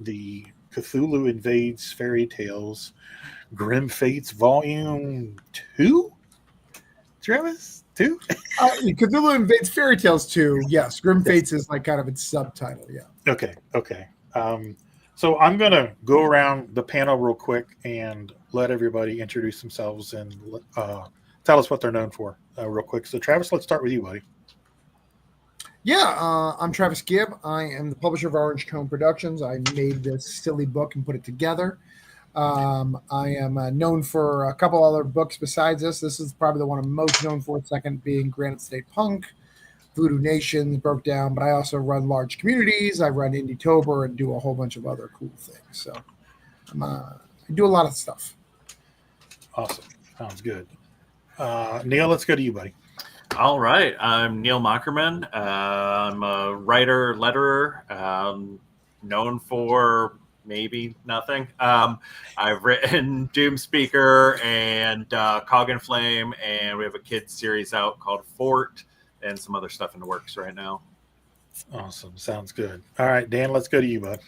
the Cthulhu Invades Fairy Tales Grim Fates Volume 2? Travis? 2? Cthulhu Invades Fairy Tales 2, yes. Grim Yes. Fates is like kind of its subtitle, yeah. Okay. So I'm going to go around the panel real quick and let everybody introduce themselves and tell us what they're known for real quick. So, Travis, let's start with you, buddy. Yeah, I'm Travis Gibb. I am the publisher of Orange Cone Productions. I made this silly book and put it together. I am known for a couple other books besides this. This is probably the one I'm most known for, second being Granite State Punk, Voodoo Nations, Broke Down, but I also run large communities. I run Indietober and do a whole bunch of other cool things. So I do a lot of stuff. Awesome. Sounds good. Neil, let's go to you, buddy. All right. I'm Neil Mockerman. I'm a writer, letterer, known for maybe nothing. I've written Doom Speaker and Cog and Flame, and we have a kids series out called Fort and some other stuff in the works right now. Awesome. Sounds good. All right, Dan, let's go to you, bud.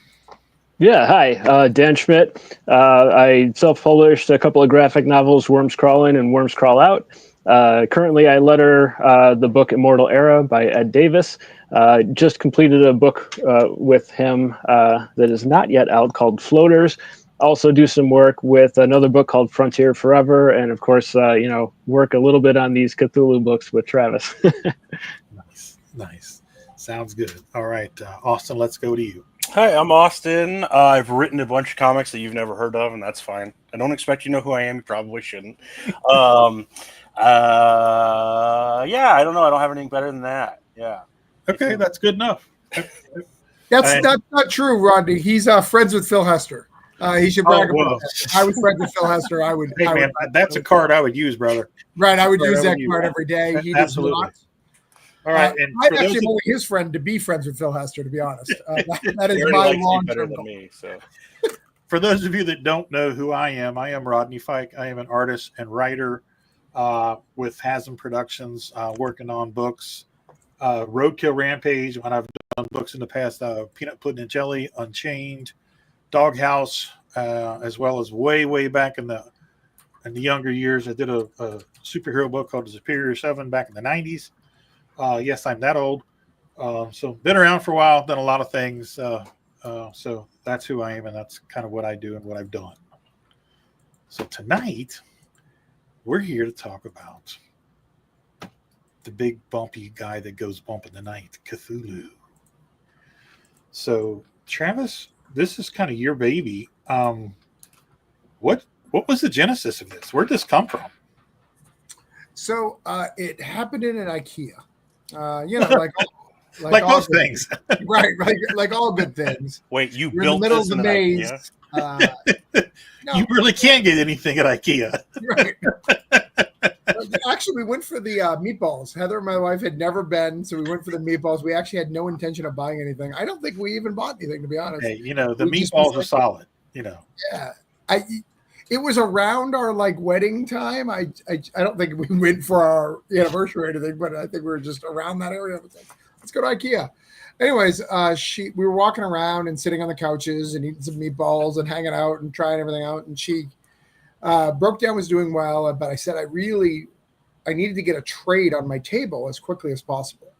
Yeah, hi, Dan Schmidt. I self-published a couple of graphic novels, Worms Crawl In and Worms Crawl Out. Currently, I letter the book Immortal Era by Ed Davis. Just completed a book with him that is not yet out called Floaters. Also do some work with another book called Frontier Forever. And of course, work a little bit on these Cthulhu books with Travis. Nice. Sounds good. All right, Austin, let's go to you. Hi, I'm Austin. I've written a bunch of comics that you've never heard of, and that's fine. I don't expect you to know who I am. You probably shouldn't. Yeah, I don't know. I don't have anything better than that. Yeah. Okay, that's good enough. That's not true, Rodney. He's friends with Phil Hester. He should brag about that. If I was friends with Phil Hester, I would. Hey, man, that's a card I would use, brother. Right, I would use that card every day. He does not. All right, and I'm actually more his friend to be friends with Phil Hester, to be honest. That is my long-term goal. Me, so. For those of you that don't know who I am Rodney Fike. I am an artist and writer with Hasm Productions, working on books. Roadkill Rampage, when I've done books in the past, Peanut Pudding and Jelly, Unchained, Doghouse, as well as way back in the younger years. I did a superhero book called The Superior 7 back in the 90s. Yes, I'm that old. So been around for a while, done a lot of things. So that's who I am, and that's kind of what I do and what I've done. So tonight, we're here to talk about the big bumpy guy that goes bump in the night, Cthulhu. So Travis, this is kind of your baby. What was the genesis of this? Where'd this come from? So it happened in an IKEA. Like most things, right? Like all good things. Wait, you We're built in the middle this of the in maze. No. You really can't get anything at IKEA, right? Actually, we went for the meatballs. Heather and my wife had never been, so we went for the meatballs. We actually had no intention of buying anything. I don't think we even bought anything, to be honest. Hey, the meatballs are solid. Yeah, it was around our like wedding time. I don't think we went for our anniversary or anything, but I think we were just around that area. I was like, let's go to IKEA. Anyways, we were walking around and sitting on the couches and eating some meatballs and hanging out and trying everything out. And she Broke Down was doing well, but I said I needed to get a trade on my table as quickly as possible.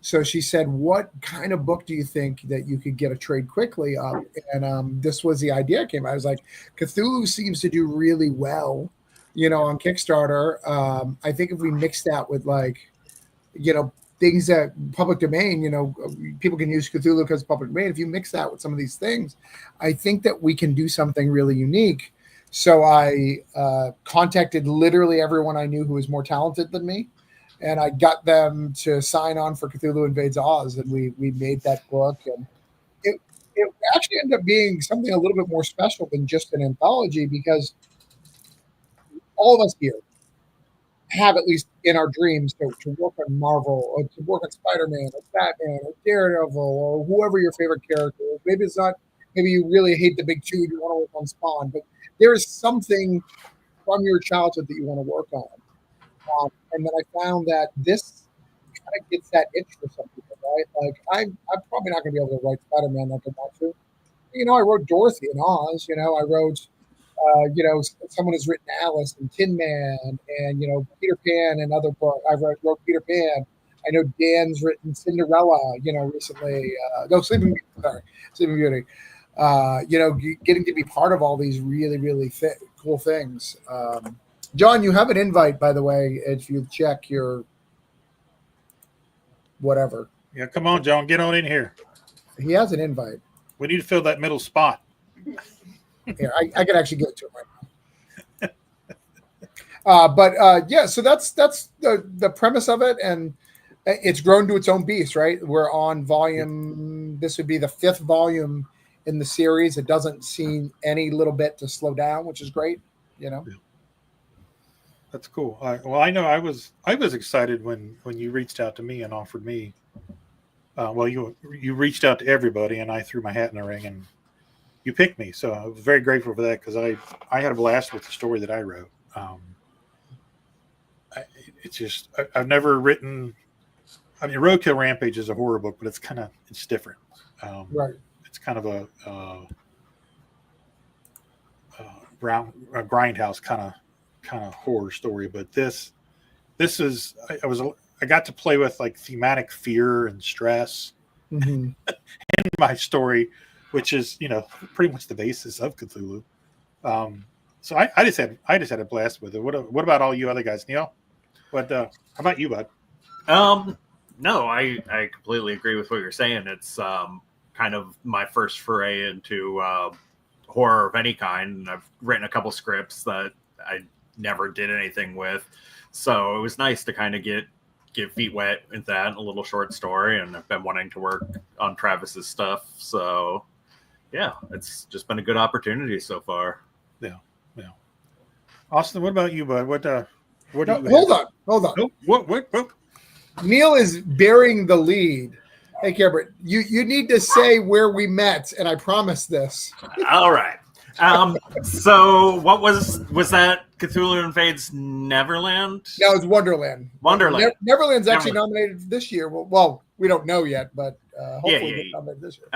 So she said, what kind of book do you think that you could get a trade quickly of? And this was the idea came. I was like, Cthulhu seems to do really well, on Kickstarter. I think if we mix that with things that public domain, people can use Cthulhu because it's public domain. If you mix that with some of these things, I think that we can do something really unique. So I contacted literally everyone I knew who was more talented than me. And I got them to sign on for Cthulhu Invades Oz, and we made that book. And it actually ended up being something a little bit more special than just an anthology, because all of us here have, at least in our dreams, to work on Marvel or to work on Spider-Man or Batman or Daredevil or whoever your favorite character is. Maybe it's not. Maybe you really hate the big two and you want to work on Spawn, but there is something from your childhood that you want to work on. And then I found that this kind of gets that itch for some people, right? Like I'm probably not going to be able to write Spider-Man like I want to, I wrote Dorothy in Oz. I wrote, someone has written Alice and Tin Man and, Peter Pan and other books. I wrote Peter Pan. I know Dan's written Cinderella, recently. No, Sleeping Beauty. Getting to be part of all these really, really cool things. John, you have an invite, by the way, if you check your whatever. Yeah, come on, John, get on in here. He has an invite. We need to fill that middle spot. Here, I can actually get to it right now. So that's the premise of it, and it's grown to its own beast, right? We're on volume. This would be the 5th volume in the series. It doesn't seem any little bit to slow down, which is great. Yeah. That's cool. I know I was excited when you reached out to me and offered me. You reached out to everybody, and I threw my hat in the ring, and you picked me. So I was very grateful for that because I had a blast with the story that I wrote. I've never written. I mean, Roadkill Rampage is a horror book, but it's different. Right. It's kind of a grindhouse kind of horror story, but this is I got to play with like thematic fear and stress in my story, which is pretty much the basis of Cthulhu. So I just had a blast with it. What about all you other guys, Neil? How about you, bud? No, I completely agree with what you're saying. It's kind of my first foray into horror of any kind. I've written a couple scripts that I never did anything with, so it was nice to kind of get feet wet with that, a little short story, and I've been wanting to work on Travis's stuff, so yeah, it's just been a good opportunity so far. Yeah. Austin, what about you, bud? What do you hold on. Oh, what? Neil is bearing the lead. Hey, Cameron, you need to say where we met, and I promise this. All right. So what was that Cthulhu Invades Neverland? No, it's Wonderland. Wonderland. Neverland's actually nominated this year. Well, we don't know yet, but hopefully it's nominated this year.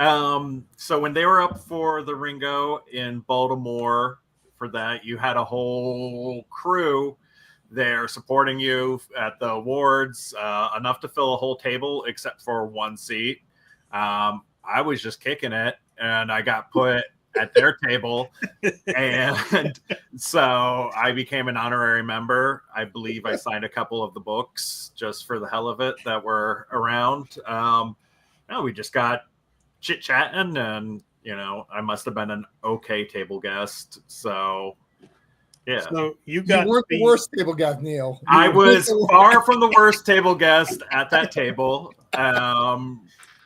So when they were up for the Ringo in Baltimore for that, you had a whole crew there supporting you at the awards, enough to fill a whole table except for one seat. I was just kicking it, and I got put at their table, and so I became an honorary member. I believe I signed a couple of the books just for the hell of it that were around. We just got chit-chatting, and I must have been an okay table guest, so yeah. So you weren't the worst table guest, Neil. I was far from the worst table guest at that table.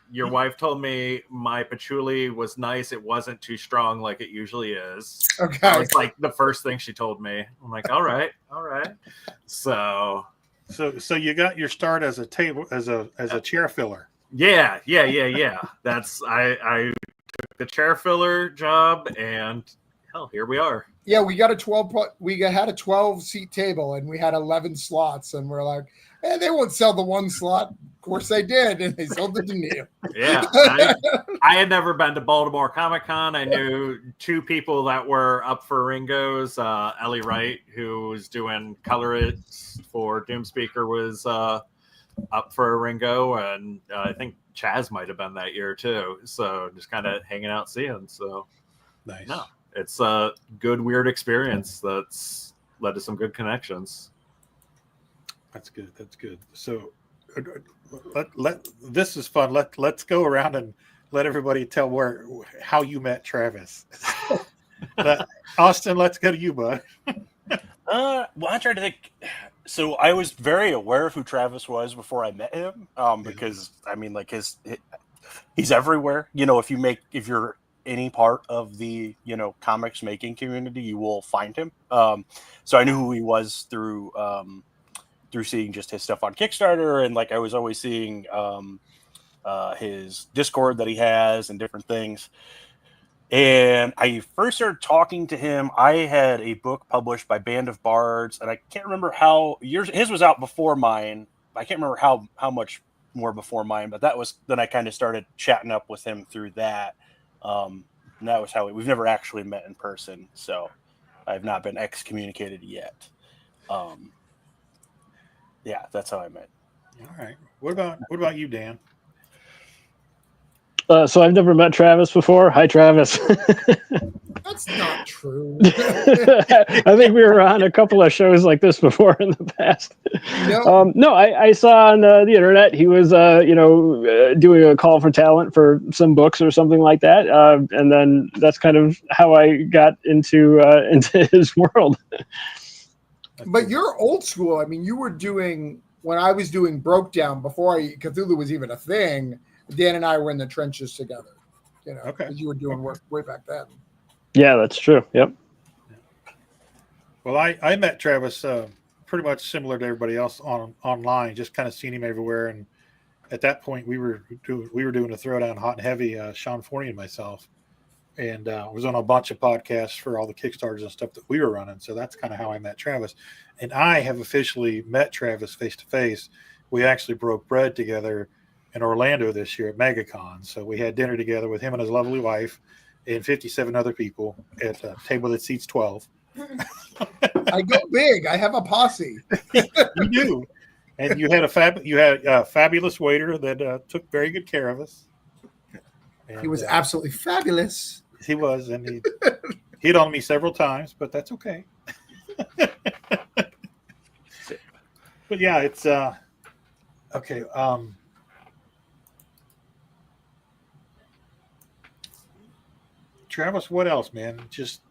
Your wife told me my patchouli was nice. It wasn't too strong like it usually is. Okay. That was like the first thing she told me. I'm like, all right. So you got your start as a chair filler. Yeah. That's I took the chair filler job, and hell, here we are. Yeah, we had a 12-seat table, and we had 11 slots, and we're like, they won't sell the one slot. Of course they did, and they sold it to Neil. Yeah, I had never been to Baltimore Comic-Con. I knew two people that were up for Ringo's. Ellie Wright, who was doing colorists for Doomspeaker, was up for a Ringo, and I think Chaz might have been that year too. So just kind of hanging out, seeing. So nice. No, it's a good, weird experience that's led to some good connections. That's good. So this is fun. Let's go around and let everybody tell how you met Travis. Austin, let's go to you, bud. Well, I tried to think. So I was very aware of who Travis was before I met him, because I mean, like he's everywhere. If you're any part of the comics making community, you will find him. So I knew who he was through seeing just his stuff on Kickstarter, and like I was always seeing his Discord that he has and different things. And I first started talking to him. I had a book published by Band of Bards, and I can't remember how his was out before mine. I can't remember how much more before mine, but then I kind of started chatting up with him through that. And that was how we've never actually met in person. So I've not been excommunicated yet. Yeah, that's how I met. All right. What about you, Dan? So I've never met Travis before. Hi, Travis. That's not true. I think we were on a couple of shows like this before in the past. No. No, I saw on the internet he was, doing a call for talent for some books or something like that, and then that's kind of how I got into his world. But you're old school. I mean, you were doing when I was doing Broke Down before Cthulhu was even a thing. Dan and I were in the trenches together. You know, Okay. because you were doing work way back then. Yeah, that's true. Yep. Well, I met Travis pretty much similar to everybody else online, just kind of seen him everywhere. And at that point, we were doing a Throwdown hot and heavy, Sean Forney and myself, and was on a bunch of podcasts for all the Kickstarters and stuff that we were running. So that's kind of how I met Travis. And I have officially met Travis face to face. We actually broke bread together in Orlando this year at MegaCon. So we had dinner together with him and his lovely wife and 57 other people at a table that seats 12. I go big. I have a posse. You do. And you had a fabulous waiter that took very good care of us. And, He was absolutely fabulous. He was, and he hit on me several times, but that's okay. But yeah, it's okay. Travis, what else, man? Just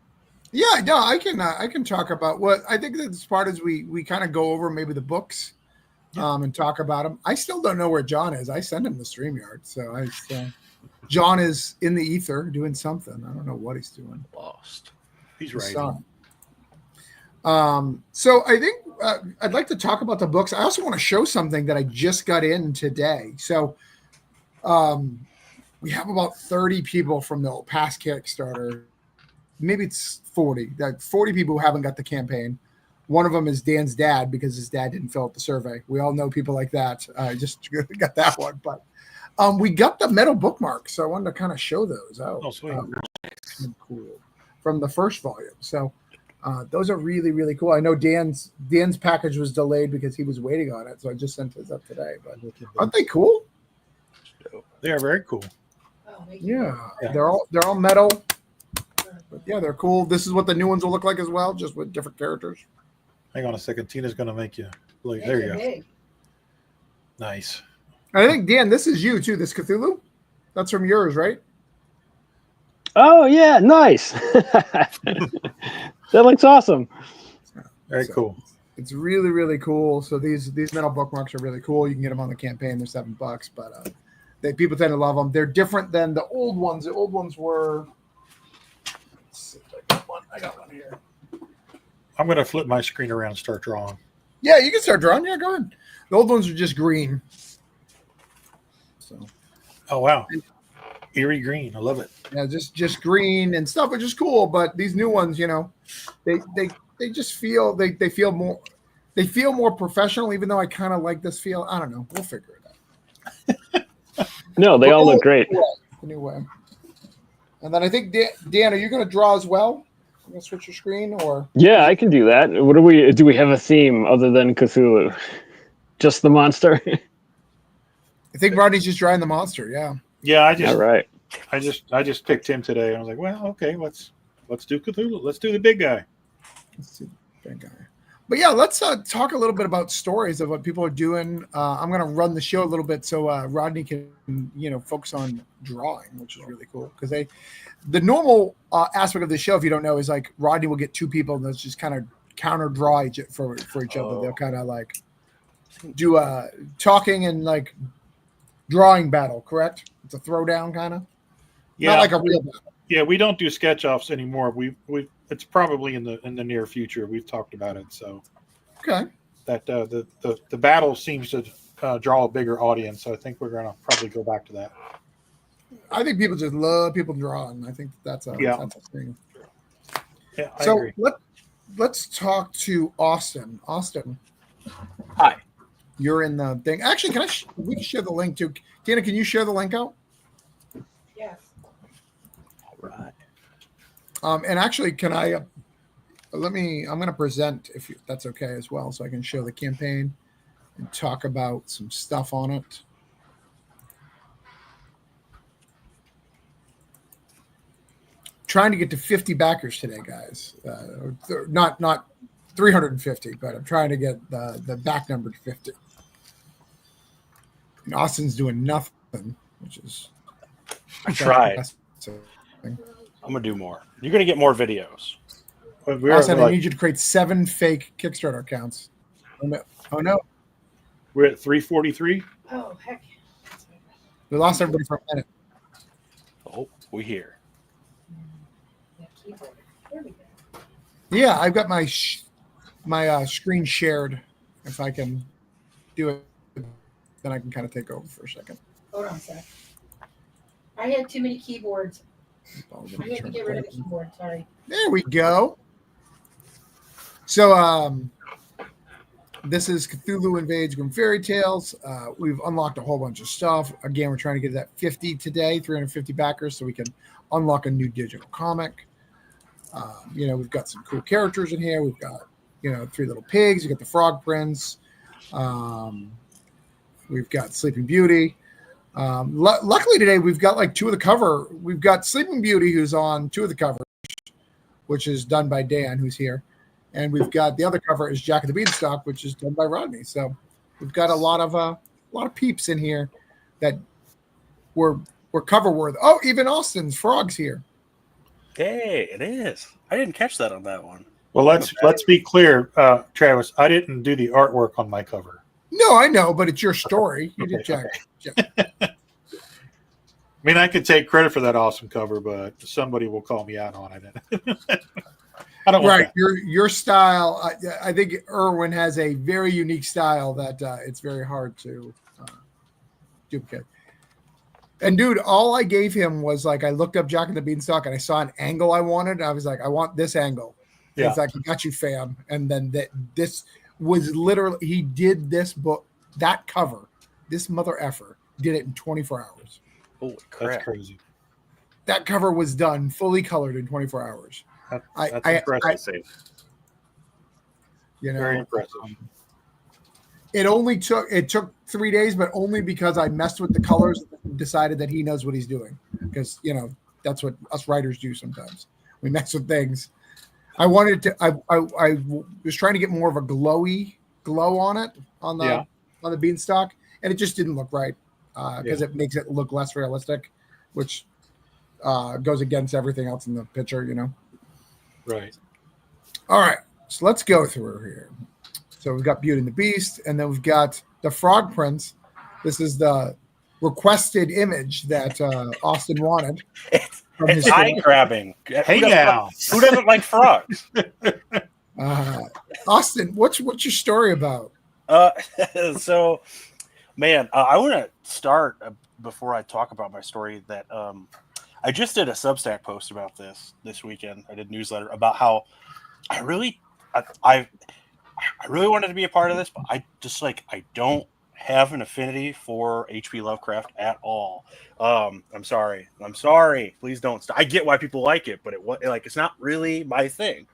Yeah, no, I can talk about what I think that this part is we kind of go over maybe the books, and talk about them. I still don't know where John is. I sent him the StreamYard, so John is in the ether doing something. I don't know what he's doing. Lost. he's His right. son. So I think I'd like to talk about the books. I also want to show something that I just got in today. So we have about 30 people from the past Kickstarter. Maybe it's 40. 40 people who haven't got the campaign. One of them is Dan's dad because his dad didn't fill out the survey. We all know people like that. I just got that one. But we got the metal bookmarks, so I wanted to kind of show those. Oh, sweet. Cool. From the first volume. So those are really, really cool. I know Dan's package was delayed because he was waiting on it, so I just sent his up today. But aren't they cool? They are very cool. Yeah. They're all metal. But yeah, they're cool. This is what the new ones will look like as well, just with different characters. Hang on a second. Tina's going to make you. There you go. Nice. And I think, Dan, this is you too, this Cthulhu. That's from yours, right? Oh yeah, nice. That looks awesome. Very cool. It's really, really cool. So these metal bookmarks are really cool. You can get them on the campaign. They're $7, but people tend to love them. They're different than the old ones. The old ones were. Let's see if I got one here. I'm going to flip my screen around and start drawing. Yeah, you can start drawing. Yeah, go ahead. The old ones are just green. So. Oh wow, eerie green. I love it. Yeah, just green and stuff, which is cool. But these new ones, they just feel they feel more professional. Even though I kind of like this feel. I don't know. We'll figure it out. No, they all look great. Anyway, and then I think Dan, are you going to draw as well? I'm going to switch your screen, or Yeah, I can do that. What do we have a theme other than Cthulhu? Just the monster. I think Rodney's just drawing the monster. Yeah. Yeah, All right. I just picked him today. I was like, well, okay, let's do Cthulhu. Let's do the big guy. Let's see the big guy. But yeah, let's talk a little bit about stories of what people are doing. I'm going to run the show a little bit so Rodney can, focus on drawing, which is really cool. Because the normal aspect of the show, if you don't know, is like Rodney will get two people and they'll just kind of counter draw for each other. They'll kind of like do a talking and like drawing battle, correct? It's a throwdown kind of. Yeah, not like a real battle. Yeah, we don't do sketch offs anymore. We it's probably in the near future. We've talked about it. So okay, that the battle seems to draw a bigger audience. So I think we're gonna probably go back to that. I think people just love people drawing. I think that's a thing. Yeah, I so agree. let's talk to Austin. Austin, Hi. you're in the thing. Actually, we can share the link too. Dana, can you share the link out? Yes. All right. And actually, can I? I'm going to present if that's okay as well, so I can show the campaign and talk about some stuff on it. Trying to get to 50 backers today, guys. Not 350, but I'm trying to get the back number to 50. And Austin's doing nothing, which is I tried. I'm gonna do more. You're gonna get more videos. Austin, I need you to create 7 fake Kickstarter accounts. Oh no. We're at 343. Oh heck! We lost everybody for a minute. Oh, we here. There we go. Yeah, I've got my screen shared. If I can do it, then I can kind of take over for a second. Hold on a sec. I had too many keyboards. I had to get rid of the keyboard. Sorry. There we go. So this is Cthulhu Invades Grim Fairy Tales. We've unlocked a whole bunch of stuff. Again, we're trying to get that 50 today, 350 backers, so we can unlock a new digital comic. We've got some cool characters in here. We've got, 3 little pigs. You got the Frog Prince. We've got Sleeping Beauty. Luckily today, we've got like 2 of the cover. We've got Sleeping Beauty, who's on 2 of the covers, which is done by Dan, who's here. And we've got the other cover is Jack of the Beanstalk, which is done by Rodney. So we've got a lot of peeps in here that were cover worthy. Oh, even Austin's Frog's here. Hey, it is. I didn't catch that on that one. Well, let's be clear, Travis. I didn't do the artwork on my cover. No, I know, but it's your story. You did check. I mean, I could take credit for that awesome cover, but somebody will call me out on it. I don't want that. Your style. I think Irwin has a very unique style that it's very hard to duplicate. And dude, all I gave him was like, I looked up Jack and the Beanstalk and I saw an angle I wanted. I was like, I want this angle. Yeah. It's like, I got you, fam. And then this was literally, he did this book, that cover, this mother effer did it in 24 hours. Holy crap. That's crazy. That cover was done fully colored in 24 hours. That's impressive. Very impressive. It took 3 days, but only because I messed with the colors and decided that he knows what he's doing. Because, that's what us writers do sometimes. We mess with things. I wanted to, I was trying to get more of a glow on it, on the Beanstalk, and it just didn't look right because it makes it look less realistic, which goes against everything else in the picture, Right. All right. So let's go through here. So we've got Beauty and the Beast, and then we've got the Frog Prince. This is the requested image that Austin wanted. It's eye-grabbing. Hey, now. Who doesn't like frogs? Austin, what's your story about? So, man, I want to start before I talk about my story that I just did a Substack post about this weekend. I did a newsletter about how I really wanted to be a part of this, but I don't have an affinity for H.P. Lovecraft at all. I'm sorry. Please don't stop. I get why people like it, but it's not really my thing.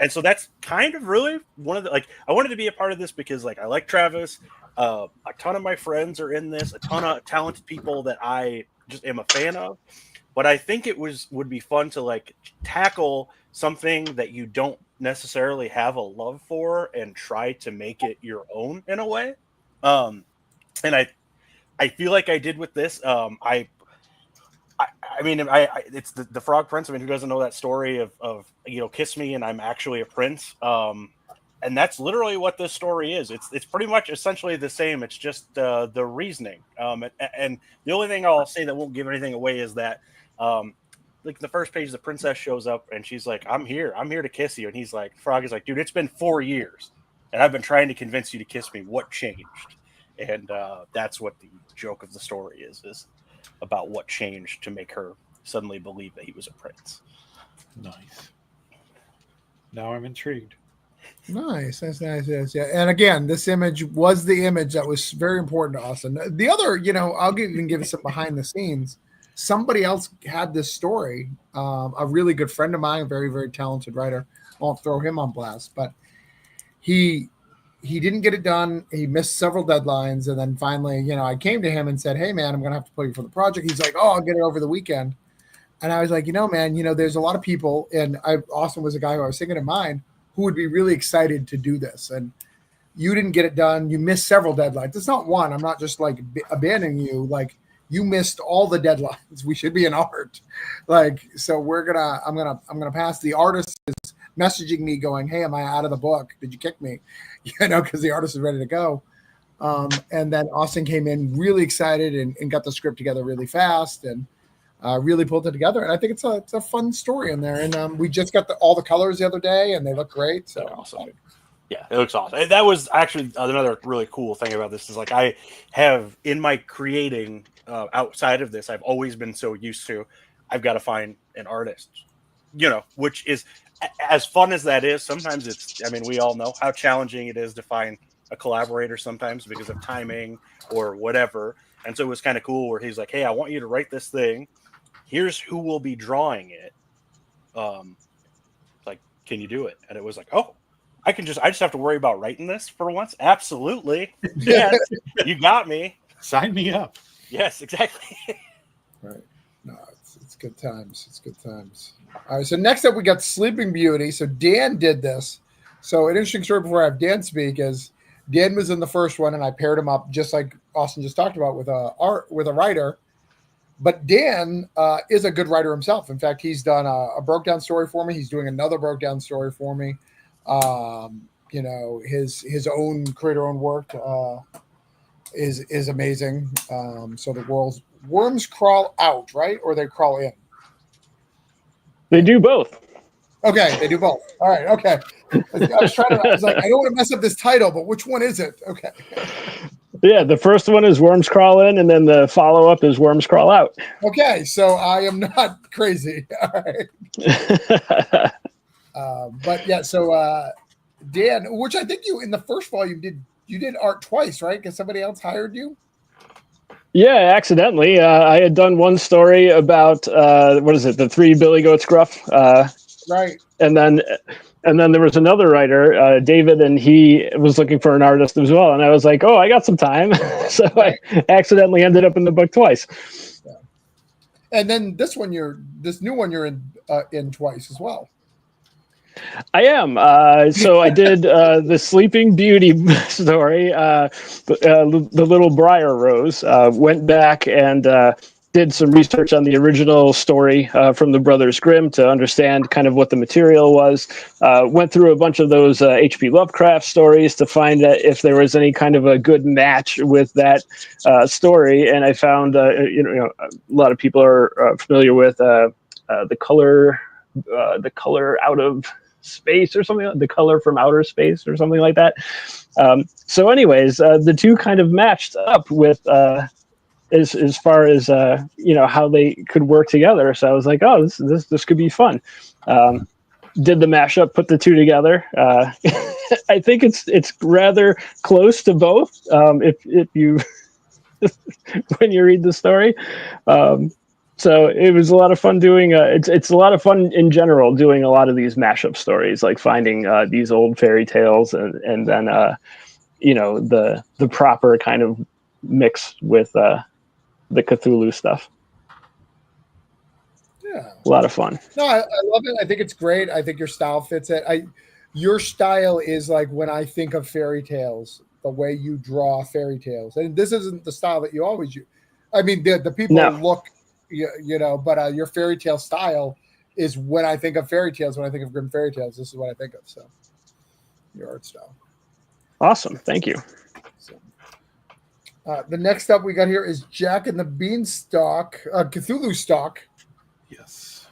And so that's kind of really one of the, I wanted to be a part of this because I like Travis. A ton of my friends are in this, a ton of talented people that I just am a fan of. But I think it would be fun to tackle something that you don't necessarily have a love for and try to make it your own in a way. And I feel like I did with this. It's the Frog Prince. I mean, who doesn't know that story of kiss me and I'm actually a prince. And that's literally what this story is. It's pretty much essentially the same. It's just the reasoning. And the only thing I'll say that won't give anything away is that the first page, the princess shows up and she's like, I'm here to kiss you. And he's like, Frog is like, dude, it's been 4 years and I've been trying to convince you to kiss me. What changed? And that's what the joke of the story is about what changed to make her suddenly believe that he was a prince. Nice. Now I'm intrigued. Nice. That's nice. Yes, yeah. And again, this image was the image that was very important to Austin. The other, I'll even give you some behind the scenes. somebody else had this story. A really good friend of mine, a very, very talented writer. I won't throw him on blast, but he didn't get it done. He missed several deadlines. And then finally, I came to him and said, hey, man, I'm going to have to put you for the project. He's like, oh, I'll get it over the weekend. And I was like, man, there's a lot of people. And Austin was a guy who I was thinking in mind who would be really excited to do this. And you didn't get it done. You missed several deadlines. It's not one. I'm not just like abandoning you. Like, you missed all the deadlines. We should be in art. So I'm gonna pass. The artist is messaging me going, hey, am I out of the book? Did you kick me? Because the artist is ready to go. And then Austin came in really excited and got the script together really fast and really pulled it together. And I think it's a fun story in there. And we just got all the colors the other day and they look great. So awesome. Yeah, it looks awesome. That was actually another really cool thing about this is like I have in my creating outside of this, I've always been so used to I've got to find an artist, which is as fun as that is. Sometimes we all know how challenging it is to find a collaborator sometimes because of timing or whatever. And so it was kind of cool where he's like, hey, I want you to write this thing. Here's who will be drawing it. Like, can you do it? And it was like, oh, I just have to worry about writing this for once. Absolutely. Yes. You got me. Sign me up. Yes, exactly. Right. No, it's good times. It's good times. All right. So next up we got Sleeping Beauty. So Dan did this. So an interesting story before I have Dan speak is Dan was in the first one and I paired him up just like Austin just talked about with a writer. But Dan is a good writer himself. In fact, he's done a broke down story for me. He's doing another broke down story for me. His own creator own work is amazing. So the worms crawl out, right? Or they crawl in? They do both. Okay, they do both. All right, okay. I was like, I don't want to mess up this title, but which one is it? Okay. Yeah, the first one is worms crawl in, and then the follow-up is worms crawl out. Okay, so I am not crazy. All right. But yeah, so Dan, which I think you in the first volume you did art twice, right? Because somebody else hired you. Yeah, accidentally. I had done one story about the 3 Billy Goats Gruff, right? And then there was another writer, David, and he was looking for an artist as well. And I was like, oh, I got some time, so I accidentally ended up in the book twice. Yeah. And then this new one you're in twice as well. I am. So I did the Sleeping Beauty story, the Little Briar Rose. Went back and did some research on the original story from the Brothers Grimm to understand kind of what the material was. Went through a bunch of those H.P. Lovecraft stories to find that if there was any kind of a good match with that story. And I found, a lot of people are familiar with the color out of space or something, the color from outer space or something like that. So anyways, the two kind of matched up with as far as how they could work together. So I was like, oh, this could be fun. Did the mashup, put the two together. I think it's rather close to both. If you when you read the story. So it was a lot of fun doing. It's a lot of fun in general doing a lot of these mashup stories, like finding these old fairy tales and then the proper kind of mix with the Cthulhu stuff. Yeah, a lot of fun. No, I love it. I think it's great. I think your style fits it. Your style is like when I think of fairy tales, the way you draw fairy tales, and this isn't the style that you always use. I mean, the people look. But your fairy tale style is when I think of fairy tales, when I think of Grimm fairy tales, this is what I think of. So your art style. Awesome. Thank you. So, the next up we got here is Jack and the Beanstalk, Cthulhu Stalk. Yes.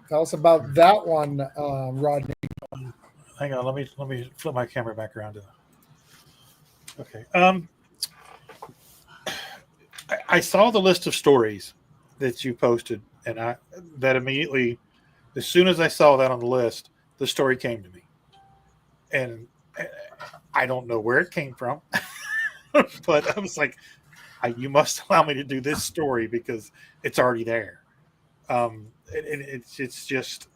Tell us about that one, Rodney. Hang on, let me flip my camera back around to. Okay. I saw the list of stories that you posted, and that immediately, as soon as I saw that on the list, the story came to me. And I don't know where it came from, but I was like, you must allow me to do this story because it's already there. It's just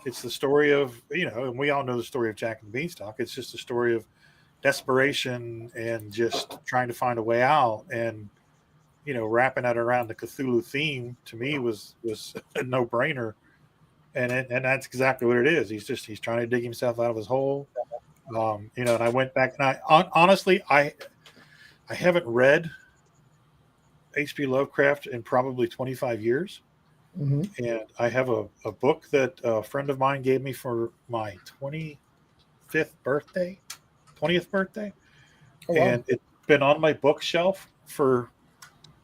it's the story of, and we all know the story of Jack and the Beanstalk. It's just a story of desperation and just trying to find a way out. And wrapping that around the Cthulhu theme to me was a no brainer. And that's exactly what it is. He's trying to dig himself out of his hole. And I went back and honestly, I haven't read H.P. Lovecraft in probably 25 years. Mm-hmm. And I have a book that a friend of mine gave me for my 20th birthday. Oh, wow. And it's been on my bookshelf for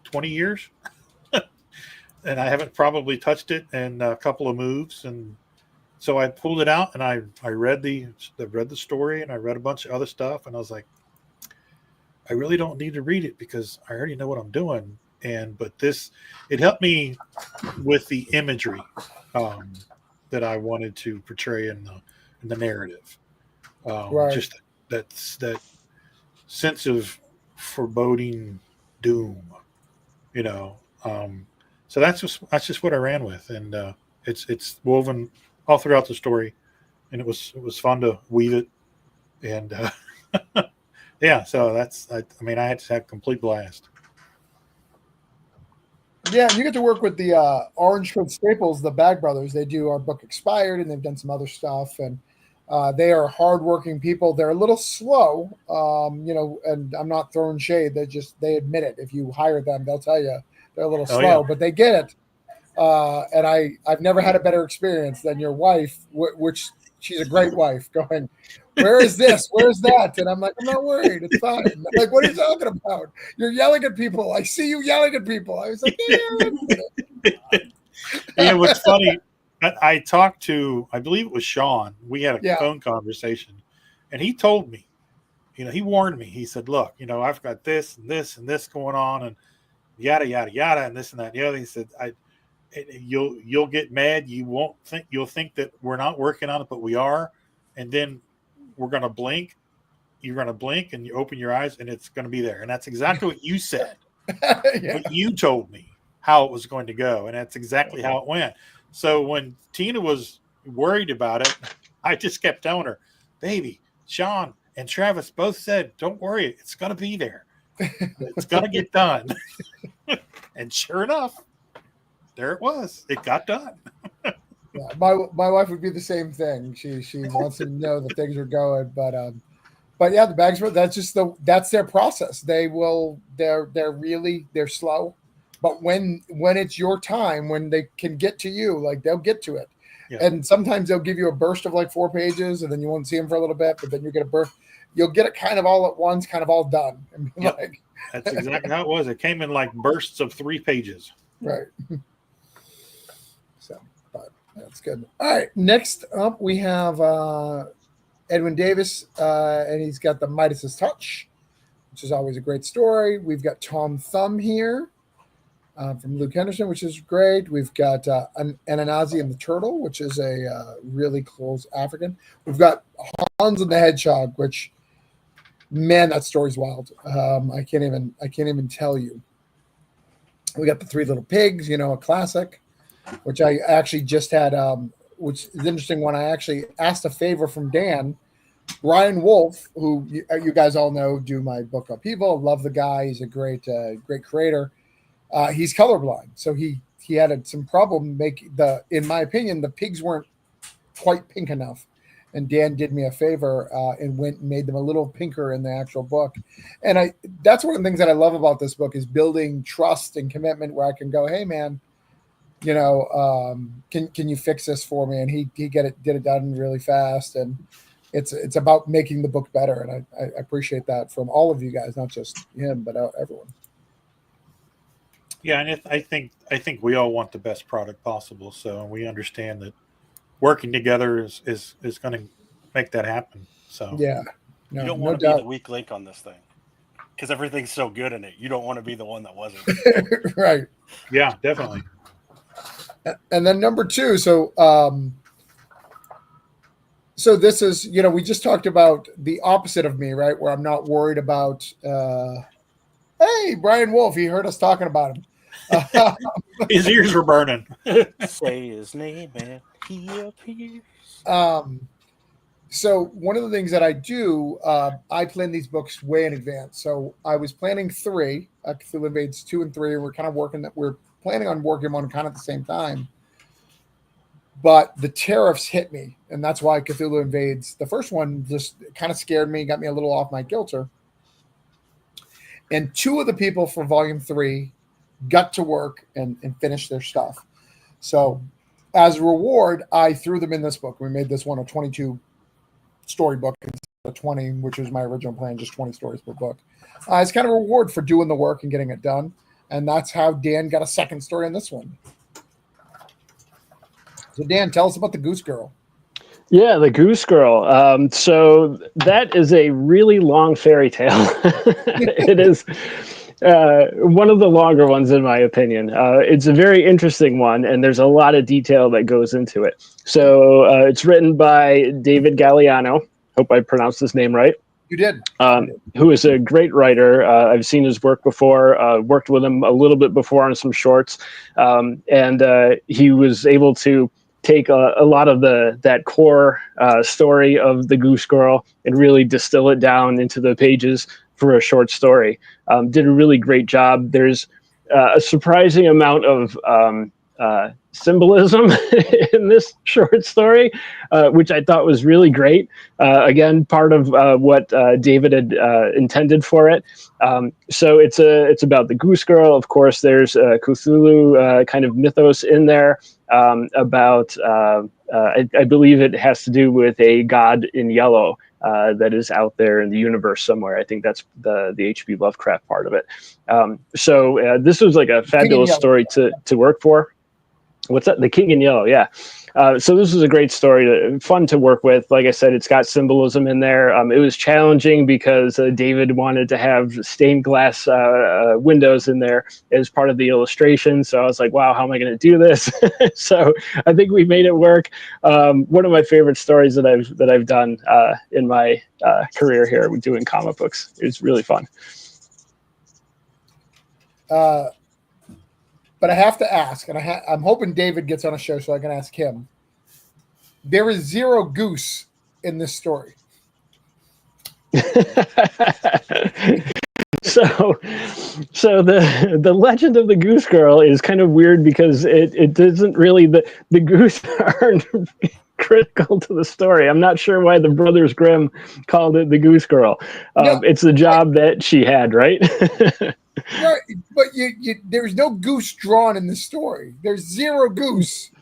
20 years. And I haven't probably touched it in a couple of moves. And so I pulled it out and I read the story, and I read a bunch of other stuff, and I was like, I really don't need to read it because I already know what I'm doing. But it helped me with the imagery that I wanted to portray in the narrative. Right. Just that sense of foreboding doom, So that's just what I ran with, and it's woven all throughout the story, and it was fun to weave it, and yeah. So I had to have complete blast. Yeah, you get to work with the Orangewood Staples, the Bag Brothers. They do Our Book Expired, and they've done some other stuff. And they are hardworking people. They're a little slow, and I'm not throwing shade. They admit it. If you hire them, they'll tell you they're a little slow, yeah. but they get it. And I've never had a better experience than your wife, which she's a great wife, going, where is this? Where's that? And I'm like, I'm not worried. It's fine. I'm like, what are you talking about? You're yelling at people. I see you yelling at people. I was like, yeah. What's funny, I talked to, I believe it was Sean. We had a phone conversation, and he told me, he warned me. He said, look, I've got this and this and this going on, and yada, yada, yada, and this and that and the other. He said, you'll get mad. You'll think that we're not working on it, but we are. And then we're going to blink. You're going to blink and you open your eyes and it's going to be there. And that's exactly what you said. Yeah. But you told me how it was going to go. And that's exactly how it went. So when Tina was worried about it, I just kept telling her, baby, Sean and Travis both said, don't worry. It's going to be there. It's going to get done. And sure enough, there it was. It got done. Yeah, my wife would be the same thing. She wants to know that things are going, but yeah, the Bags, that's their process. They're slow, but when it's your time, when they can get to you, like they'll get to it. Yeah. And sometimes they'll give you a burst of like 4 pages, and then you won't see them for a little bit, but then you get a burst. You'll get it kind of all at once, kind of all done. And yep. That's exactly how it was. It came in like bursts of 3 pages. Right. So, but that's good. All right. Next up, we have Edwin Davis, and he's got the Midas's Touch, which is always a great story. We've got Tom Thumb here from Luke Henderson, which is great. We've got Ananazi and the Turtle, which is a really close African. We've got Hans and the Hedgehog, which, man, that story's wild. I can't even tell you. We got the Three Little Pigs, a classic, which I actually just had, which is an interesting one. I actually asked a favor from Dan. Ryan Wolf, who you guys all know, do my book Upheaval. Love the guy. He's a great creator. He's colorblind, so he had some problem in my opinion, the pigs weren't quite pink enough. And Dan did me a favor and went and made them a little pinker in the actual book. And that's one of the things that I love about this book is building trust and commitment where I can go, hey, man, can you fix this for me? And he did it done really fast. And it's about making the book better. And I appreciate that from all of you guys, not just him, but everyone. Yeah, and I think we all want the best product possible. So we understand that working together is going to make that happen. So yeah, you don't want to be the weak link on this thing because everything's so good in it. You don't want to be the one that wasn't. Right. Yeah, definitely. And then number 2. So this is, we just talked about the opposite of me, right? Where I'm not worried about Hey, Brian Wolf, he heard us talking about him. His ears were burning. Say his name and he appears. So one of the things that I do, I plan these books way in advance. So I was planning 3, Cthulhu Invades 2 and 3, and we're planning on working on kind of at the same time. But the tariffs hit me, and that's why Cthulhu Invades, the first one, just kind of scared me, got me a little off my kilter. And 2 of the people for Volume 3 got to work and finished their stuff. So as a reward, I threw them in this book. We made this one a 22 storybook instead of 20, which was my original plan, just 20 stories per book. It's kind of a reward for doing the work and getting it done. And that's how Dan got a second story on this one. So Dan, tell us about the Goose Girl. Yeah, the Goose Girl. So that is a really long fairy tale. It is one of the longer ones, in my opinion. It's a very interesting one, and there's a lot of detail that goes into it. So it's written by David Galliano. Hope I pronounced his name right. You did. Who is a great writer. I've seen his work before, worked with him a little bit before on some shorts. And he was able to take a lot of that core story of the Goose Girl and really distill it down into the pages for a short story. Did a really great job. There's a surprising amount of symbolism in this short story, which I thought was really great. Again, part of what David had intended for it. So it's about the Goose Girl. Of course, there's Cthulhu kind of mythos in there about, I believe it has to do with a god in yellow that is out there in the universe somewhere. I think that's the H.P. Lovecraft part of it. So this was like a fabulous story to work for. What's that? The King in Yellow, yeah. So this was a great story, fun to work with. Like I said, it's got symbolism in there. It was challenging because David wanted to have stained glass windows in there as part of the illustration. So I was like, wow, how am I going to do this? So I think we made it work. One of my favorite stories that I've done in my career here with doing comic books. It was really fun. But I have to ask, and I'm hoping David gets on a show so I can ask him. There is 0 goose in this story. So the legend of the Goose Girl is kind of weird because it doesn't really the goose aren't critical to the story. I'm not sure why the Brothers Grimm called it the Goose Girl. No, it's the job that she had, right? No, but there's no goose drawn in the story. There's 0 goose.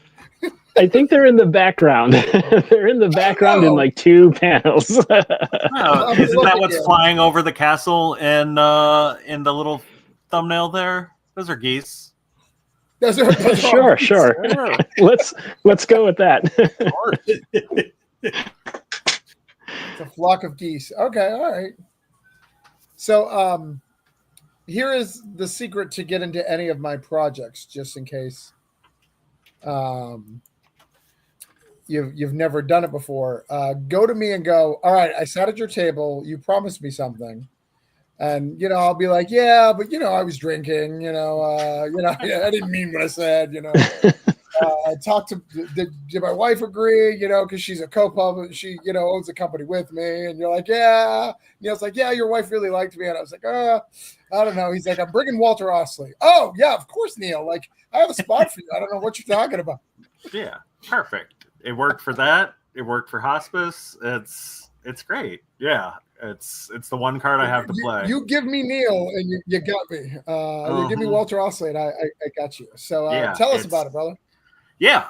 I think they're in the background. They're in the background in like 2 panels. Isn't that what's flying over the castle in the little thumbnail there? Those are geese. Those are sure. Let's go with that. It's a flock of geese. Okay, all right. So here is the secret to get into any of my projects, just in case you've never done it before. Go to me and go, all right, I sat at your table. You promised me something. And, I'll be like, yeah, but, I was drinking, I didn't mean what I said, I talked to, did my wife agree, because she's a co-publisher, she, owns a company with me. And you're like, yeah. Neil's like, yeah, your wife really liked me. And I was like, I don't know. He's like, I'm bringing Walter Osley. Oh, yeah, of course, Neil. Like, I have a spot for you. I don't know what you're talking about. Yeah, perfect. It worked for that. It worked for hospice. It's great. Yeah. It's the one card I have to play. You give me Neil and you got me. You give me Walter Osley and I got you. So tell us about it, brother. Yeah.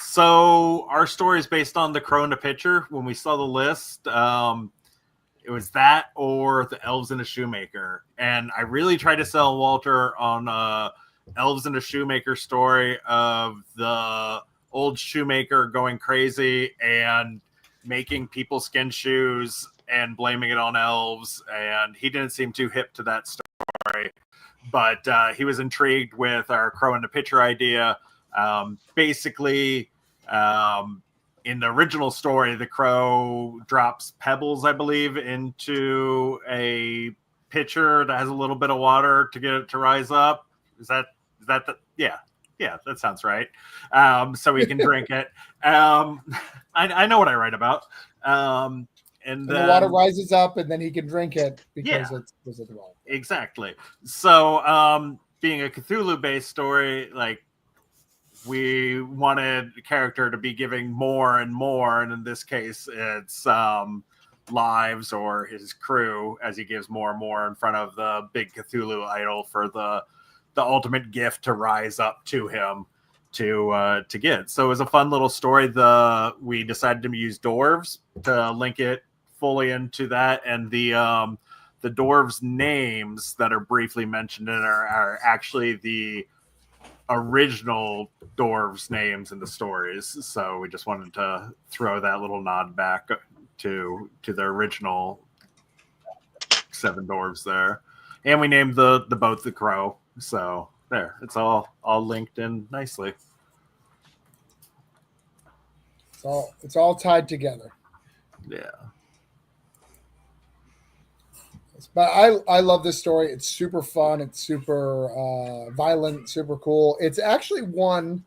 So our story is based on the Crow in the Pitcher. When we saw the list, it was that or the Elves and the Shoemaker. And I really tried to sell Walter on Elves and the Shoemaker story of the old shoemaker going crazy and making people skin shoes and blaming it on elves. And he didn't seem too hip to that story. But he was intrigued with our Crow in the Pitcher idea. Basically, in the original story, the crow drops pebbles, I believe, into a pitcher that has a little bit of water to get it to rise up. Is that the yeah, that sounds right. So he can drink it. I know what I write about. And the water rises up, and then he can drink it because it's at the water. Exactly. So, being a Cthulhu-based story, like we wanted the character to be giving more and more, and in this case, it's lives or his crew as he gives more and more in front of the big Cthulhu idol for the ultimate gift to rise up to him to get. So it was a fun little story. We decided to use dwarves to link it fully into that, and the dwarves' names that are briefly mentioned in are actually the original dwarves' names in the stories. So we just wanted to throw that little nod back to the original 7 dwarves there, and we named the boat the Crow. So there, it's all linked in nicely. It's all tied together. Yeah. But I love this story. It's super fun. It's super violent, super cool. It's actually one,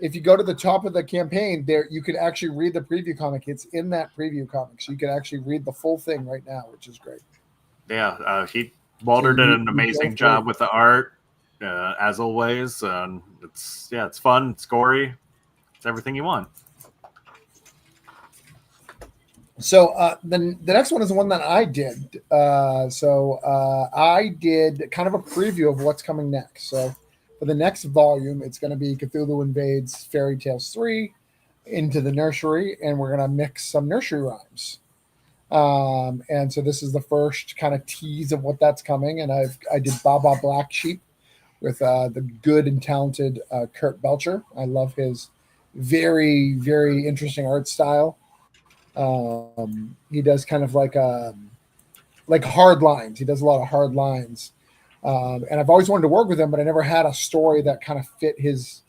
if you go to the top of the campaign, there you can actually read the preview comic. It's in that preview comic. So you can actually read the full thing right now, which is great. Yeah, Walter did an amazing job with the art, as always. It's fun, it's gory. It's everything you want. So the next one is the one that I did. I did kind of a preview of what's coming next. So for the next volume, it's going to be Cthulhu Invades Fairy Tales 3 into the nursery, and we're going to mix some nursery rhymes. And so this is the first kind of tease of what that's coming. And I did Baba Black Sheep with the good and talented Kurt Belcher. I love his very, very interesting art style. He does kind of like hard lines. He does a lot of hard lines. And I've always wanted to work with him, but I never had a story that kind of fit his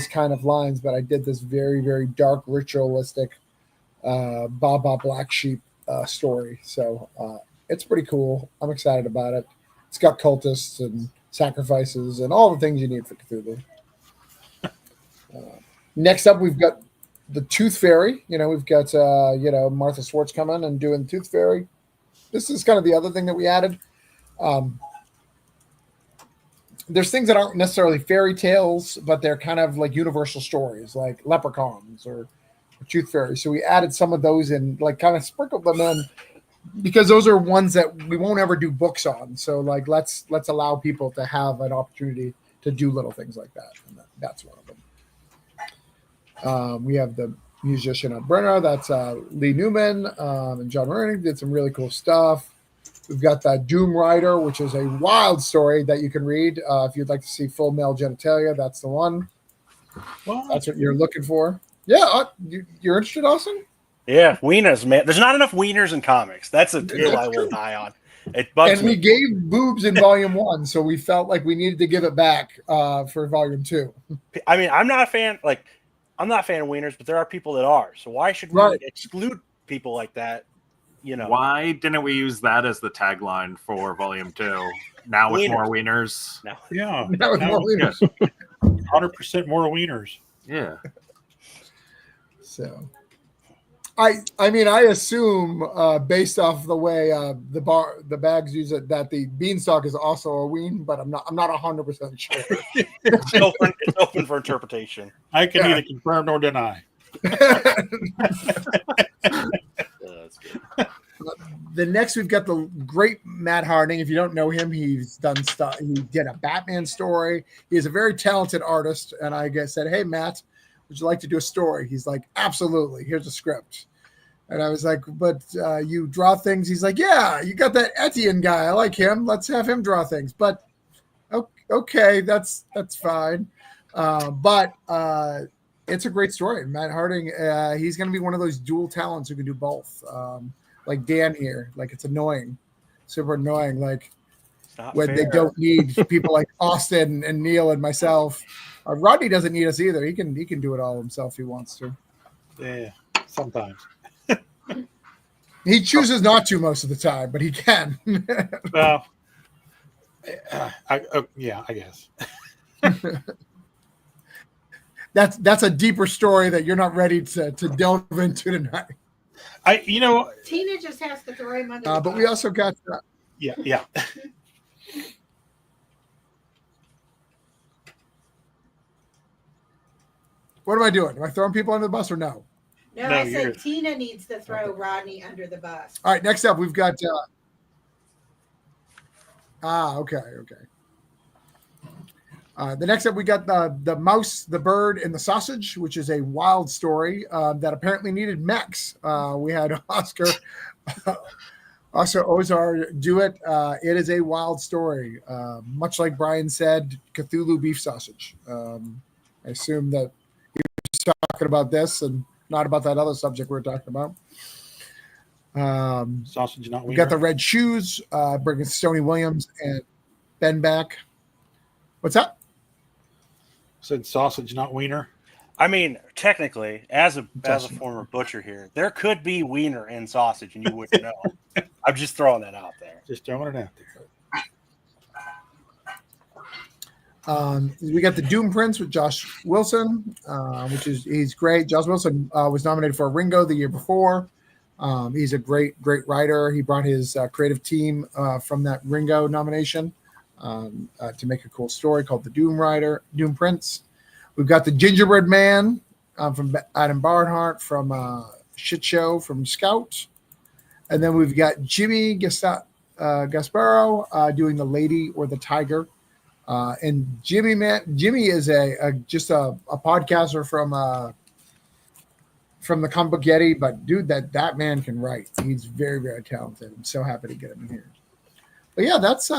kind of lines. But I did this very, very dark, ritualistic Baba Black Sheep story. So it's pretty cool. I'm excited about it. It's got cultists and sacrifices and all the things you need for Cthulhu. Next up, we've got the Tooth Fairy. We've got Martha Swartz coming and doing Tooth Fairy. This is kind of the other thing that we added. There's things that aren't necessarily fairy tales, but they're kind of like universal stories, like leprechauns or Tooth Fairy. So we added some of those in, like kind of sprinkled them in, because those are ones that we won't ever do books on. So like let's allow people to have an opportunity to do little things like that, and that's one of them. We have the musician at Brenner. That's Lee Newman and John Roening did some really cool stuff. We've got the Doom Rider, which is a wild story that you can read. If you'd like to see full male genitalia, that's the one. Well, that's what you're looking for. Yeah, you're interested, Austin? Yeah, wieners, man. There's not enough wieners in comics. That's a hill I will die on. It bugs me. We gave boobs in volume 1, so we felt like we needed to give it back for volume 2. I mean, I'm not a fan of wieners, but there are people that are. So why should we exclude people like that? Why didn't we use that as the tagline for volume 2? Now with more wieners. No. Yeah. Now with more wieners. 100% more wieners. Yeah. So I mean, I assume based off the way the bags use it, that the beanstalk is also a ween, but I'm not 100% sure. It's open for interpretation. I can neither confirm nor deny. That's good. The next, we've got the great Matt Harding. If you don't know him, he's done stuff. He did a Batman story. He is a very talented artist. And I said, "Hey, Matt, would you like to do a story?" He's like, "Absolutely. Here's a script." And I was like, "But you draw things?" He's like, "Yeah, you got that Etienne guy. I like him. Let's have him draw things." But okay, that's fine. But it's a great story. Matt Harding, he's going to be one of those dual talents who can do both. Like Dan here, like it's annoying, super annoying. Like when they don't need people like Austin and Neil and myself. Rodney doesn't need us either. He can do it all himself if he wants to. Yeah, sometimes. He chooses not to most of the time, but he can. Well, Yeah, I guess. That's a deeper story that you're not ready to delve into tonight. Tina just has to throw him under the But bus. we also got Yeah. what am I doing? Am I throwing people under the bus or no? No, No, I you're- said Tina needs to throw Rodney under the bus. All right, next up we've got okay. The next up we got the Mouse, the Bird, and the Sausage, which is a wild story that apparently needed mechs. We had Oscar Ozar do it. It is a wild story, much like Brian said, Cthulhu beef sausage. I assume that he was talking about this and not about that other subject we were talking about. Sausage, not We wiener. got the Red Shoes, bringing Stoney Williams and Ben back. What's that? Said sausage, not wiener. I mean, technically, as a Doesn't- former butcher here, there could be wiener in sausage, and you wouldn't know. I'm just throwing that out there. Just throwing it out there. We got the Doom Prince with Josh Wilson, he's great. Josh Wilson was nominated for a Ringo the year before. He's a great writer. He brought his creative team from that Ringo nomination to make a cool story called the Doom Prince. We've got the Gingerbread Man from Adam Barnhart from Shit Show from Scout. And then we've got Jimmy Gasparo doing The Lady or the Tiger. And Jimmy is just a podcaster from the Comic Book Yeti, but dude, that man can write. He's very, very talented. I'm so happy to get him in here. But yeah, that's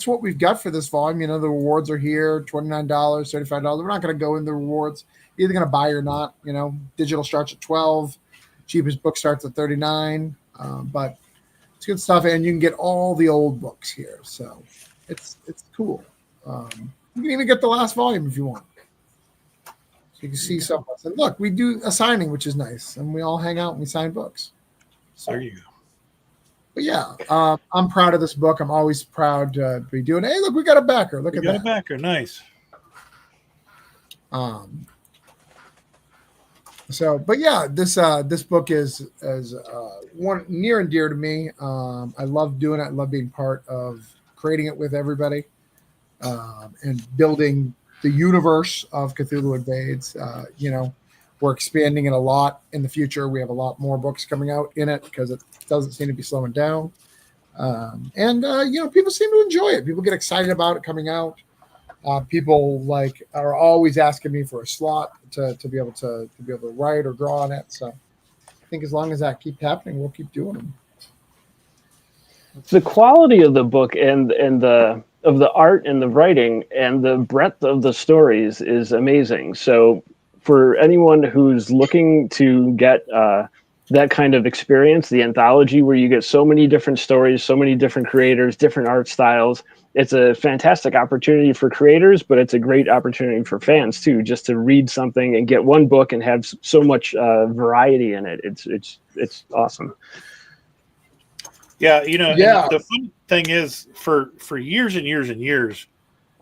what we've got for this volume. The rewards are here: $29, $35. We're not going to go into the rewards. You're either going to buy or not. Digital starts at $12. Cheapest book starts at $39. But it's good stuff, and you can get all the old books here. So it's cool. You can even get the last volume if you want. So you can see some. And look, we do a signing, which is nice, and we all hang out and we sign books. So There you go. but yeah, I'm proud of this book. I'm always proud to be doing it. Hey, look, we got a backer. Look You at got that. a backer. Nice. But yeah, this book is one near and dear to me. I love doing it. I love being part of creating it with everybody and building the universe of Cthulhu Invades. We're expanding it a lot in the future. We have a lot more books coming out in it because it doesn't seem to be slowing down. People seem to enjoy it. People get excited about it coming out. People are always asking me for a slot to be able to write or draw on it. So I think as long as that keeps happening, we'll keep doing them. The quality of the book and the art and the writing and the breadth of the stories is amazing. So for anyone who's looking to get that kind of experience, the anthology where you get so many different stories, so many different creators, different art styles, it's a fantastic opportunity for creators, but it's a great opportunity for fans too, just to read something and get one book and have so much variety in it. It's awesome. Yeah, Yeah. and the fun thing is, for years and years and years,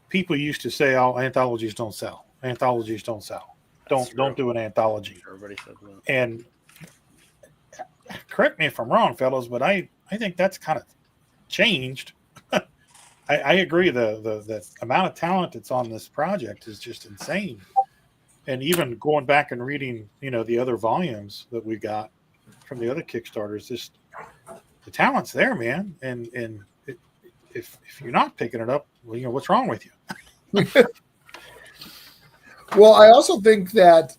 people used to say, "Oh, anthologies don't sell. Anthologies don't sell. Don't do an anthology." Everybody says that. And correct me if I'm wrong, fellows, but I think that's kind of changed. I agree. The amount of talent that's on this project is just insane. And even going back and reading, the other volumes that we got from the other Kickstarters, just the talent's there, man. And if you're not picking it up, well, what's wrong with you? Well, I also think that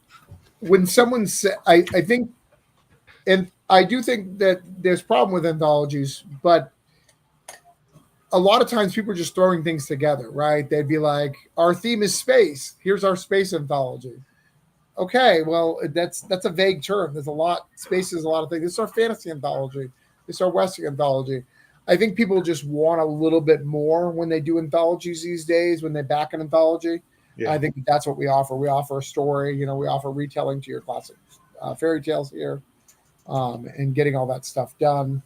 when someone says, I think, and I do think that there's a problem with anthologies, but a lot of times people are just throwing things together, right? They'd be like, our theme is space. Here's our space anthology. Okay, well, that's a vague term. There's a lot, space is a lot of things. This is our fantasy anthology. This is our Western anthology. I think people just want a little bit more when they do anthologies these days, when they back an anthology. Yeah. I think that's what we offer. We offer a story, we offer retelling to your classic fairy tales here, and getting all that stuff done.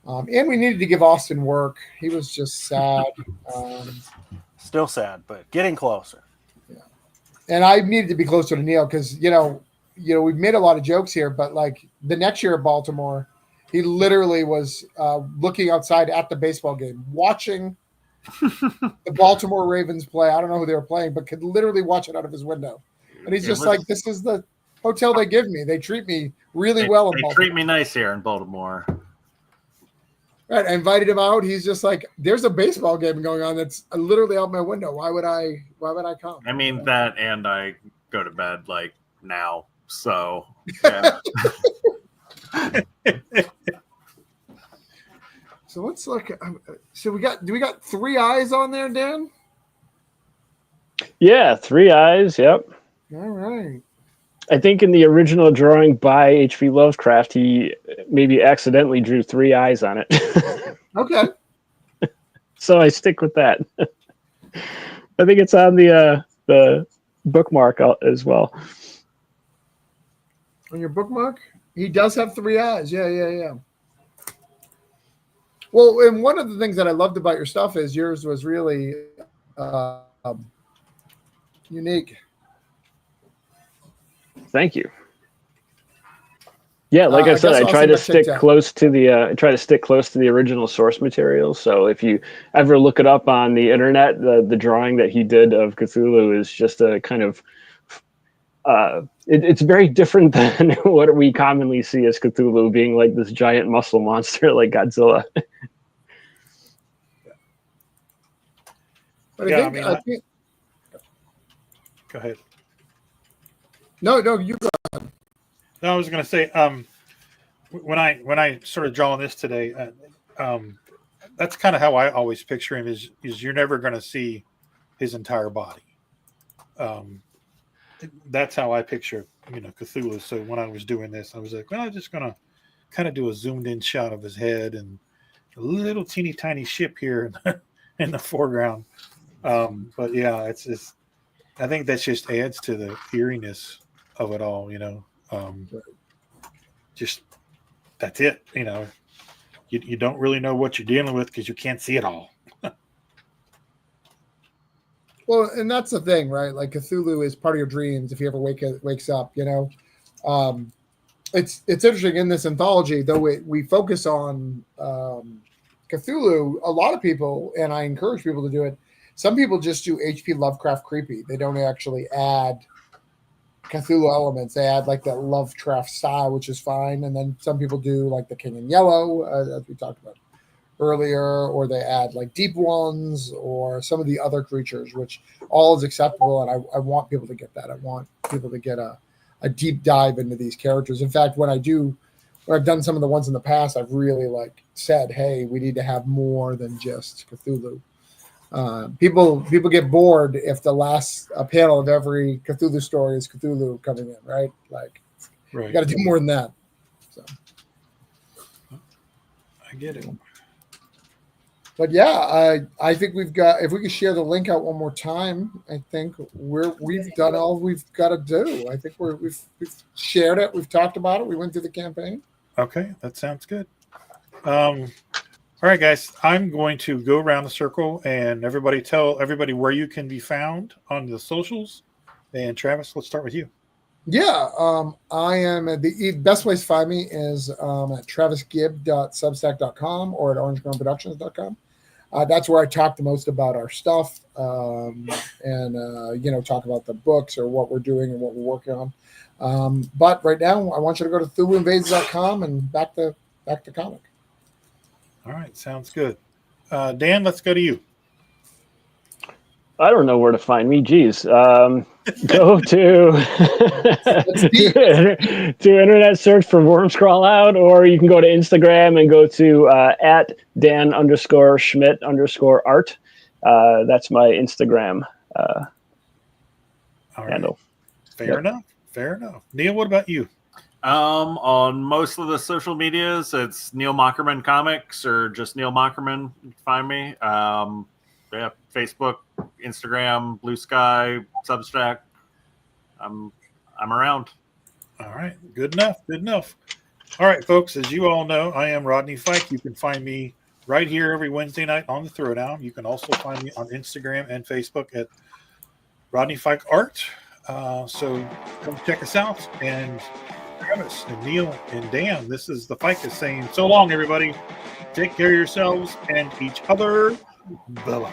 And we needed to give Austin work. He was just sad. Still sad, but getting closer. And I needed to be closer to Neil because, we've made a lot of jokes here, but like the next year at Baltimore, he literally was looking outside at the baseball game, watching the Baltimore Ravens play. I don't know who they were playing, but could literally watch it out of his window. And he's just like, this is the hotel they give me. They treat me really well in They Baltimore. treat me nice here in Baltimore. Right. I invited him out. He's just like, there's a baseball game going on that's literally out my window. Why would I come? I mean, that and I go to bed like now. So, yeah. So let's look. So do we got 3 eyes on there, Dan? Yeah, 3 eyes. Yep. All right. I think in the original drawing by H.P. Lovecraft, he maybe accidentally drew 3 eyes on it. Okay. So I stick with that. I think it's on the bookmark as well. On your bookmark, he does have 3 eyes. Yeah. Well, and one of the things that I loved about your stuff is yours was really unique. Thank you. Yeah, like I said, I try to stick close to the original source material. So if you ever look it up on the internet, the drawing that he did of Cthulhu is just a kind of it's very different than what we commonly see as Cthulhu being like this giant muscle monster like Godzilla. But Yeah, I think go ahead. No, you go ahead. No, I was going to say, when I started drawing this today, that's kind of how I always picture him. Is you're never going to see his entire body. That's how I picture, Cthulhu. So when I was doing this, I was like, well, I'm just going to kind of do a zoomed in shot of his head and a little teeny tiny ship here in the foreground. But yeah, it's just, I think that just adds to the eeriness of it all, just that's it. You don't really know what you're dealing with because you can't see it all. Well, and that's the thing, right? Like Cthulhu is part of your dreams if he ever wakes up, It's interesting in this anthology, though we focus on Cthulhu, a lot of people, and I encourage people to do it, some people just do H.P. Lovecraft creepy. They don't actually add Cthulhu elements. They add like that Lovecraft style, which is fine. And then some people do like the King in Yellow, as we talked about earlier, or they add like Deep Ones or some of the other creatures, which all is acceptable. And I want people to get that. I want people to get a deep dive into these characters. In fact, when I've done some of the ones in the past, I've really said, hey, we need to have more than just Cthulhu. People get bored if the last panel of every Cthulhu story is Cthulhu coming in, right? Right. You got to do more than that. So I get it. But yeah, I think we've got. If we could share the link out one more time, I think we've done all we've got to do. I think we've shared it. We've talked about it. We went through the campaign. Okay, that sounds good. All right, guys, I'm going to go around the circle and tell everybody where you can be found on the socials. And Travis, let's start with you. Yeah, I am the best place to find me is at travisgibb.substack.com or at orangegrownproductions.com. That's where I talk the most about our stuff and talk about the books or what we're doing and what we're working on. But right now, I want you to go to ThuluInvades.com and back to comic. All right, sounds good. Dan, let's go to you. I don't know where to find me. Geez. Go to internet search for Worms Crawl Out, or you can go to Instagram and go to at Dan_Schmidt_art. That's my Instagram handle. Fair enough. Neil, what about you? On most of the social medias, it's Neil Mockerman Comics or just Neil Mockerman. You can find me. Yeah, Facebook, Instagram, Blue Sky, Substack. I'm around. All right, good enough. All right, folks, as you all know, I am Rodney Fike. You can find me right here every Wednesday night on the Throwdown. You can also find me on Instagram and Facebook at Rodney Fike Art. So come check us out. And Travis and Neil and Dan, this is the Fike is saying so long, everybody. Take care of yourselves and each other. Bye-bye.